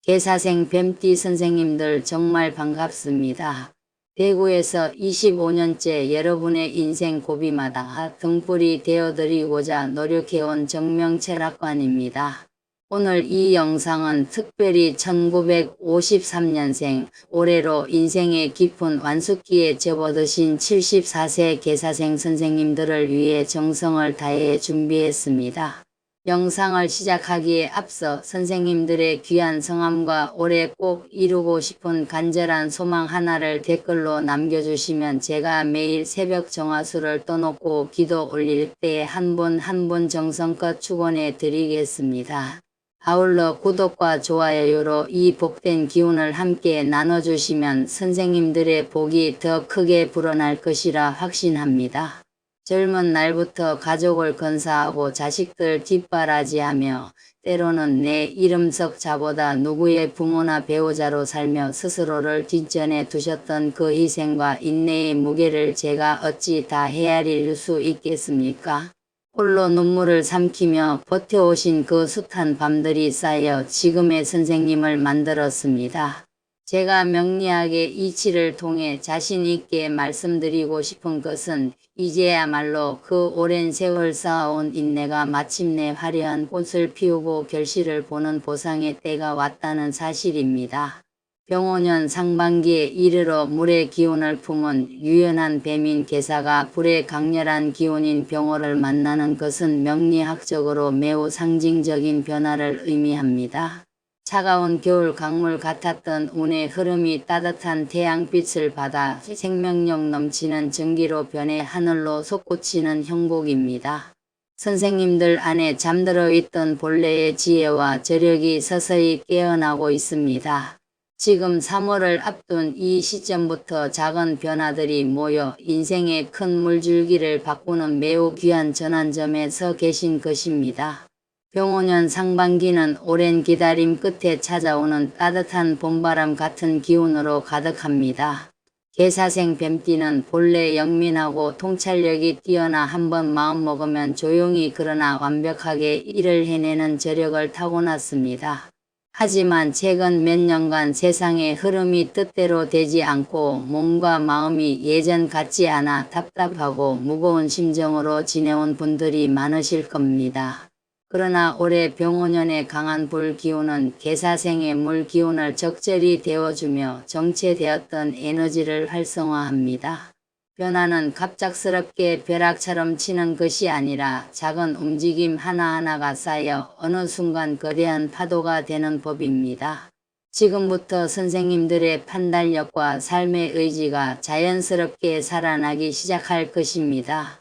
개사생 뱀띠 선생님들 정말 반갑습니다. 대구에서 25년째 여러분의 인생 고비마다 등불이 되어드리고자 노력해온 정명철학관입니다. 오늘 이 영상은 특별히 1953년생 올해로 인생의 깊은 완숙기에 접어드신 74세 개사생 선생님들을 위해 정성을 다해 준비했습니다. 영상을 시작하기에 앞서 선생님들의 귀한 성함과 올해 꼭 이루고 싶은 간절한 소망 하나를 댓글로 남겨주시면 제가 매일 새벽 정화수를 떠놓고 기도 올릴 때 한 분 한 분 정성껏 축원해 드리겠습니다. 아울러 구독과 좋아요로 이 복된 기운을 함께 나눠주시면 선생님들의 복이 더 크게 불어날 것이라 확신합니다. 젊은 날부터 가족을 건사하고 자식들 뒷바라지하며 때로는 내 이름석 자보다 누구의 부모나 배우자로 살며 스스로를 뒷전에 두셨던 그 희생과 인내의 무게를 제가 어찌 다 헤아릴 수 있겠습니까? 홀로 눈물을 삼키며 버텨오신 그 숱한 밤들이 쌓여 지금의 선생님을 만들었습니다. 제가 명리학의 이치를 통해 자신있게 말씀드리고 싶은 것은 이제야말로 그 오랜 세월 쌓아온 인내가 마침내 화려한 꽃을 피우고 결실을 보는 보상의 때가 왔다는 사실입니다. 병오년 상반기에 이르러 물의 기운을 품은 유연한 뱀인 개사가 불의 강렬한 기운인 병오를 만나는 것은 명리학적으로 매우 상징적인 변화를 의미합니다. 차가운 겨울 강물 같았던 운의 흐름이 따뜻한 태양빛을 받아 생명력 넘치는 전기로 변해 하늘로 솟구치는 형국입니다. 선생님들 안에 잠들어 있던 본래의 지혜와 저력이 서서히 깨어나고 있습니다. 지금 3월을 앞둔 이 시점부터 작은 변화들이 모여 인생의 큰 물줄기를 바꾸는 매우 귀한 전환점에 서 계신 것입니다. 병오년 상반기는 오랜 기다림 끝에 찾아오는 따뜻한 봄바람 같은 기운으로 가득합니다. 개사생 뱀띠는 본래 영민하고 통찰력이 뛰어나 한번 마음먹으면 조용히 그러나 완벽하게 일을 해내는 저력을 타고났습니다. 하지만 최근 몇 년간 세상의 흐름이 뜻대로 되지 않고 몸과 마음이 예전 같지 않아 답답하고 무거운 심정으로 지내온 분들이 많으실 겁니다. 그러나 올해 병오년의 강한 불 기운은 개사생의 물 기운을 적절히 데워주며 정체되었던 에너지를 활성화합니다. 변화는 갑작스럽게 벼락처럼 치는 것이 아니라 작은 움직임 하나하나가 쌓여 어느 순간 거대한 파도가 되는 법입니다. 지금부터 선생님들의 판단력과 삶의 의지가 자연스럽게 살아나기 시작할 것입니다.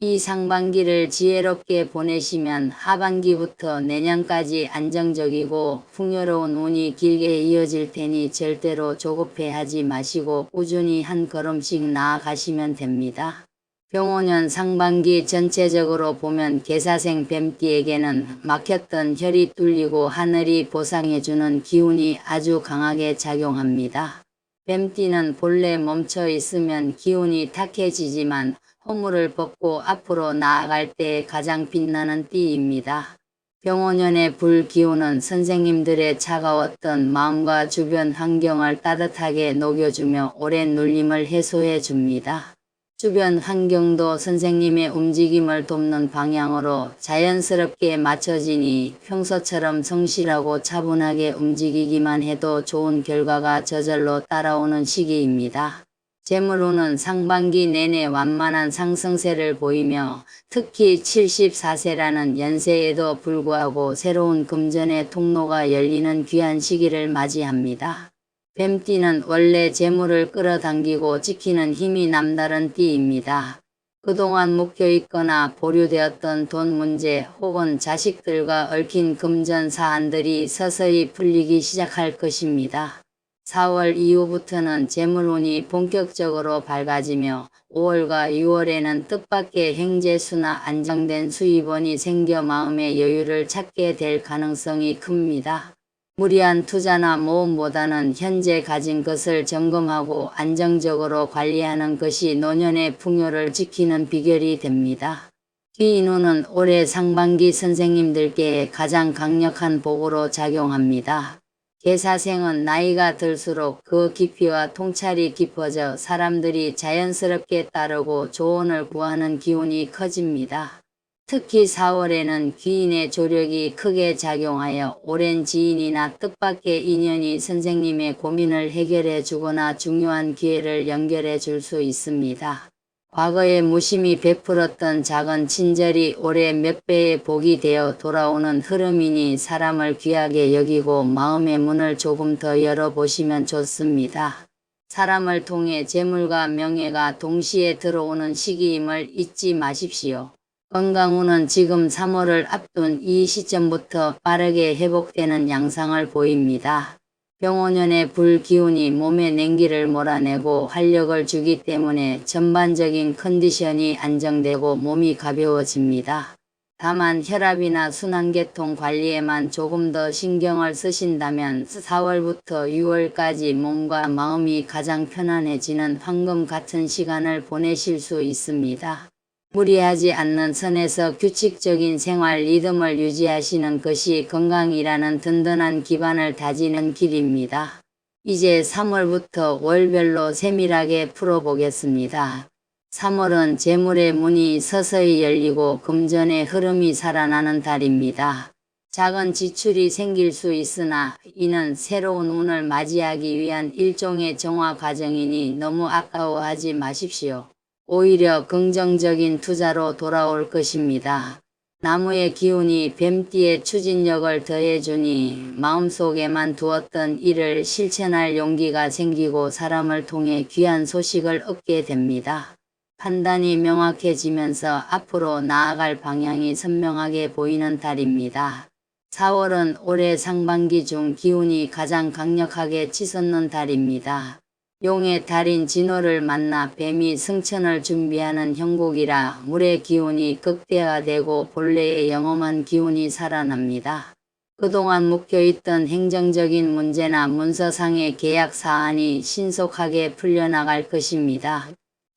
이 상반기를 지혜롭게 보내시면 하반기부터 내년까지 안정적이고 풍요로운 운이 길게 이어질 테니 절대로 조급해하지 마시고 꾸준히 한 걸음씩 나아가시면 됩니다. 병오년 상반기 전체적으로 보면 개사생 뱀띠에게는 막혔던 혈이 뚫리고 하늘이 보상해주는 기운이 아주 강하게 작용합니다. 뱀띠는 본래 멈춰 있으면 기운이 탁해지지만 허물을 벗고 앞으로 나아갈 때 가장 빛나는 띠입니다. 병오년의 불기운은 선생님들의 차가웠던 마음과 주변 환경을 따뜻하게 녹여주며 오랜 눌림을 해소해 줍니다. 주변 환경도 선생님의 움직임을 돕는 방향으로 자연스럽게 맞춰지니 평소처럼 성실하고 차분하게 움직이기만 해도 좋은 결과가 저절로 따라오는 시기입니다. 재물운은 상반기 내내 완만한 상승세를 보이며 특히 74세라는 연세에도 불구하고 새로운 금전의 통로가 열리는 귀한 시기를 맞이합니다. 뱀띠는 원래 재물을 끌어당기고 지키는 힘이 남다른 띠입니다. 그동안 묵혀있거나 보류되었던 돈 문제 혹은 자식들과 얽힌 금전 사안들이 서서히 풀리기 시작할 것입니다. 4월 이후부터는 재물운이 본격적으로 밝아지며 5월과 6월에는 뜻밖의 행재수나 안정된 수입원이 생겨 마음의 여유를 찾게 될 가능성이 큽니다. 무리한 투자나 모험보다는 현재 가진 것을 점검하고 안정적으로 관리하는 것이 노년의 풍요를 지키는 비결이 됩니다. 귀인운은 올해 상반기 선생님들께 가장 강력한 복으로 작용합니다. 개사생은 나이가 들수록 그 깊이와 통찰이 깊어져 사람들이 자연스럽게 따르고 조언을 구하는 기운이 커집니다. 특히 4월에는 귀인의 조력이 크게 작용하여 오랜 지인이나 뜻밖의 인연이 선생님의 고민을 해결해 주거나 중요한 기회를 연결해 줄 수 있습니다. 과거에 무심히 베풀었던 작은 친절이 올해 몇 배의 복이 되어 돌아오는 흐름이니 사람을 귀하게 여기고 마음의 문을 조금 더 열어보시면 좋습니다. 사람을 통해 재물과 명예가 동시에 들어오는 시기임을 잊지 마십시오. 건강운은 지금 3월을 앞둔 이 시점부터 빠르게 회복되는 양상을 보입니다. 병오년의 불기운이 몸의 냉기를 몰아내고 활력을 주기 때문에 전반적인 컨디션이 안정되고 몸이 가벼워집니다. 다만 혈압이나 순환계통 관리에만 조금 더 신경을 쓰신다면 4월부터 6월까지 몸과 마음이 가장 편안해지는 황금 같은 시간을 보내실 수 있습니다. 무리하지 않는 선에서 규칙적인 생활 리듬을 유지하시는 것이 건강이라는 든든한 기반을 다지는 길입니다. 이제 3월부터 월별로 세밀하게 풀어보겠습니다. 3월은 재물의 문이 서서히 열리고 금전의 흐름이 살아나는 달입니다. 작은 지출이 생길 수 있으나 이는 새로운 운을 맞이하기 위한 일종의 정화 과정이니 너무 아까워하지 마십시오. 오히려 긍정적인 투자로 돌아올 것입니다. 나무의 기운이 뱀띠의 추진력을 더해주니 마음속에만 두었던 일을 실천할 용기가 생기고 사람을 통해 귀한 소식을 얻게 됩니다. 판단이 명확해지면서 앞으로 나아갈 방향이 선명하게 보이는 달입니다. 4월은 올해 상반기 중 기운이 가장 강력하게 치솟는 달입니다. 용의 달인 진호를 만나 뱀이 승천을 준비하는 형국이라 물의 기운이 극대화되고 본래의 영험한 기운이 살아납니다. 그동안 묶여있던 행정적인 문제나 문서상의 계약 사안이 신속하게 풀려나갈 것입니다.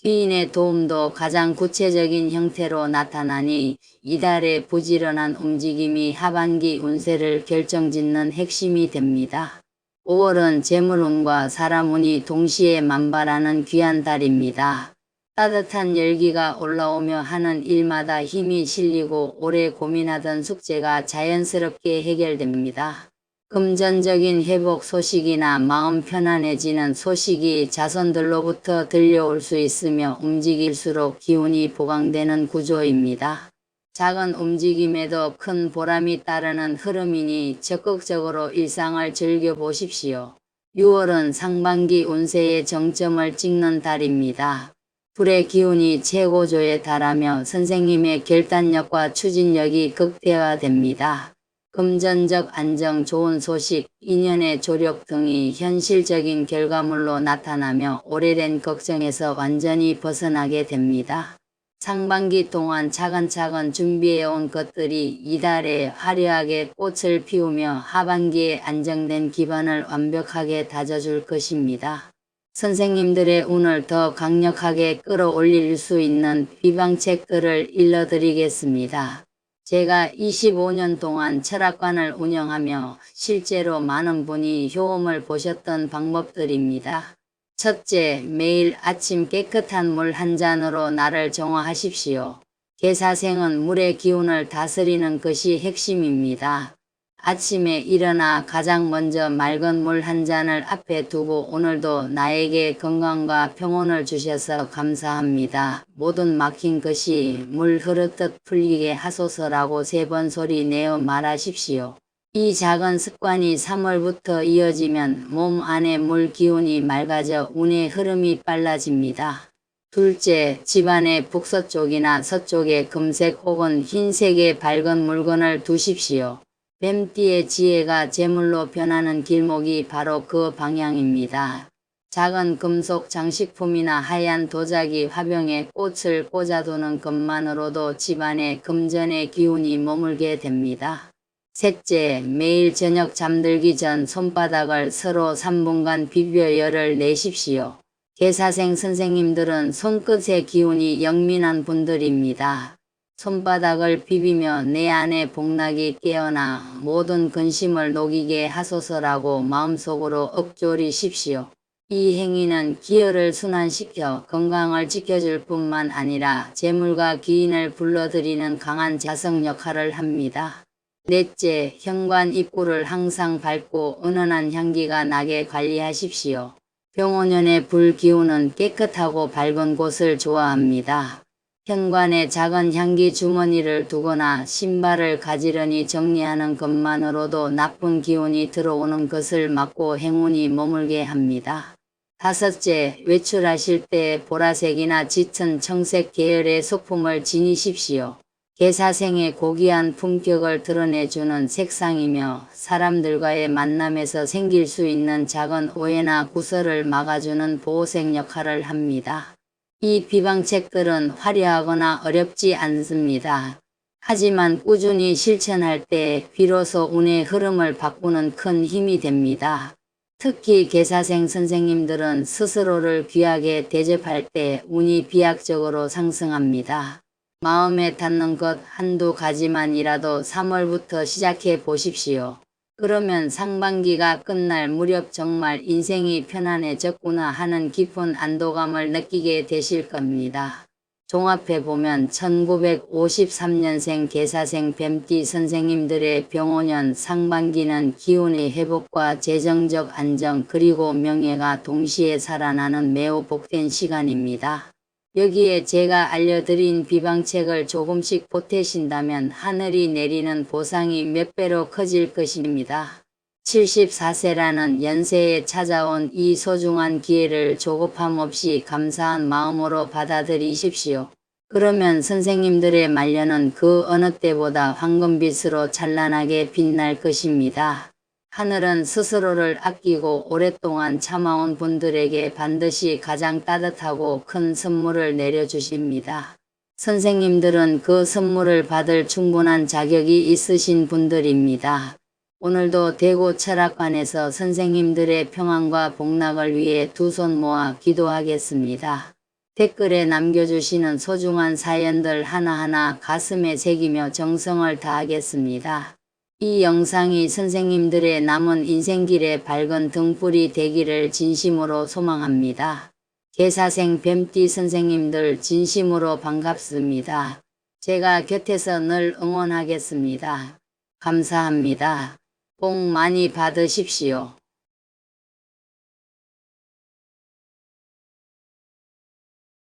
귀인의 도움도 가장 구체적인 형태로 나타나니 이달의 부지런한 움직임이 하반기 운세를 결정짓는 핵심이 됩니다. 5월은 재물운과 사람운이 동시에 만발하는 귀한 달입니다. 따뜻한 열기가 올라오며 하는 일마다 힘이 실리고 오래 고민하던 숙제가 자연스럽게 해결됩니다. 금전적인 회복 소식이나 마음 편안해지는 소식이 자손들로부터 들려올 수 있으며 움직일수록 기운이 보강되는 구조입니다. 작은 움직임에도 큰 보람이 따르는 흐름이니 적극적으로 일상을 즐겨보십시오. 6월은 상반기 운세의 정점을 찍는 달입니다. 불의 기운이 최고조에 달하며 선생님의 결단력과 추진력이 극대화됩니다. 금전적 안정, 좋은 소식, 인연의 조력 등이 현실적인 결과물로 나타나며 오래된 걱정에서 완전히 벗어나게 됩니다. 상반기 동안 차근차근 준비해온 것들이 이달에 화려하게 꽃을 피우며 하반기에 안정된 기반을 완벽하게 다져줄 것입니다. 선생님들의 운을 더 강력하게 끌어올릴 수 있는 비방책들을 일러드리겠습니다. 제가 25년 동안 철학관을 운영하며 실제로 많은 분이 효험을 보셨던 방법들입니다. 첫째, 매일 아침 깨끗한 물 한 잔으로 나를 정화하십시오. 개사생은 물의 기운을 다스리는 것이 핵심입니다. 아침에 일어나 가장 먼저 맑은 물 한 잔을 앞에 두고 오늘도 나에게 건강과 평온을 주셔서 감사합니다. 모든 막힌 것이 물 흐르듯 풀리게 하소서라고 3번 소리 내어 말하십시오. 이 작은 습관이 3월부터 이어지면 몸 안의 물 기운이 맑아져 운의 흐름이 빨라집니다. 둘째, 집안의 북서쪽이나 서쪽에 금색 혹은 흰색의 밝은 물건을 두십시오. 뱀띠의 지혜가 재물로 변하는 길목이 바로 그 방향입니다. 작은 금속 장식품이나 하얀 도자기 화병에 꽃을 꽂아두는 것만으로도 집안에 금전의 기운이 머물게 됩니다. 셋째, 매일 저녁 잠들기 전 손바닥을 서로 3분간 비벼 열을 내십시오. 개사생 선생님들은 손끝의 기운이 영민한 분들입니다. 손바닥을 비비며 내 안의 복락이 깨어나 모든 근심을 녹이게 하소서라고 마음속으로 읊조리십시오. 이 행위는 기혈을 순환시켜 건강을 지켜줄 뿐만 아니라 재물과 기인을 불러들이는 강한 자석 역할을 합니다. 넷째, 현관 입구를 항상 밝고 은은한 향기가 나게 관리하십시오. 병원연의 불기운은 깨끗하고 밝은 곳을 좋아합니다. 현관에 작은 향기 주머니를 두거나 신발을 가지런히 정리하는 것만으로도 나쁜 기운이 들어오는 것을 막고 행운이 머물게 합니다. 다섯째, 외출하실 때 보라색이나 짙은 청색 계열의 소품을 지니십시오. 개사생의 고귀한 품격을 드러내주는 색상이며 사람들과의 만남에서 생길 수 있는 작은 오해나 구설을 막아주는 보호색 역할을 합니다. 이 비방책들은 화려하거나 어렵지 않습니다. 하지만 꾸준히 실천할 때 비로소 운의 흐름을 바꾸는 큰 힘이 됩니다. 특히 개사생 선생님들은 스스로를 귀하게 대접할 때 운이 비약적으로 상승합니다. 마음에 닿는 것 한두 가지만이라도 3월부터 시작해 보십시오. 그러면 상반기가 끝날 무렵 정말 인생이 편안해졌구나 하는 깊은 안도감을 느끼게 되실 겁니다. 종합해보면 1953년생 개사생 뱀띠 선생님들의 병오년 상반기는 기운의 회복과 재정적 안정 그리고 명예가 동시에 살아나는 매우 복된 시간입니다. 여기에 제가 알려드린 비방책을 조금씩 보태신다면 하늘이 내리는 보상이 몇 배로 커질 것입니다. 74세라는 연세에 찾아온 이 소중한 기회를 조급함 없이 감사한 마음으로 받아들이십시오. 그러면 선생님들의 말년은 그 어느 때보다 황금빛으로 찬란하게 빛날 것입니다. 하늘은 스스로를 아끼고 오랫동안 참아온 분들에게 반드시 가장 따뜻하고 큰 선물을 내려주십니다. 선생님들은 그 선물을 받을 충분한 자격이 있으신 분들입니다. 오늘도 대구 철학관에서 선생님들의 평안과 복락을 위해 두 손 모아 기도하겠습니다. 댓글에 남겨주시는 소중한 사연들 하나하나 가슴에 새기며 정성을 다하겠습니다. 이 영상이 선생님들의 남은 인생길에 밝은 등불이 되기를 진심으로 소망합니다. 개사생 뱀띠 선생님들 진심으로 반갑습니다. 제가 곁에서 늘 응원하겠습니다. 감사합니다. 복 많이 받으십시오.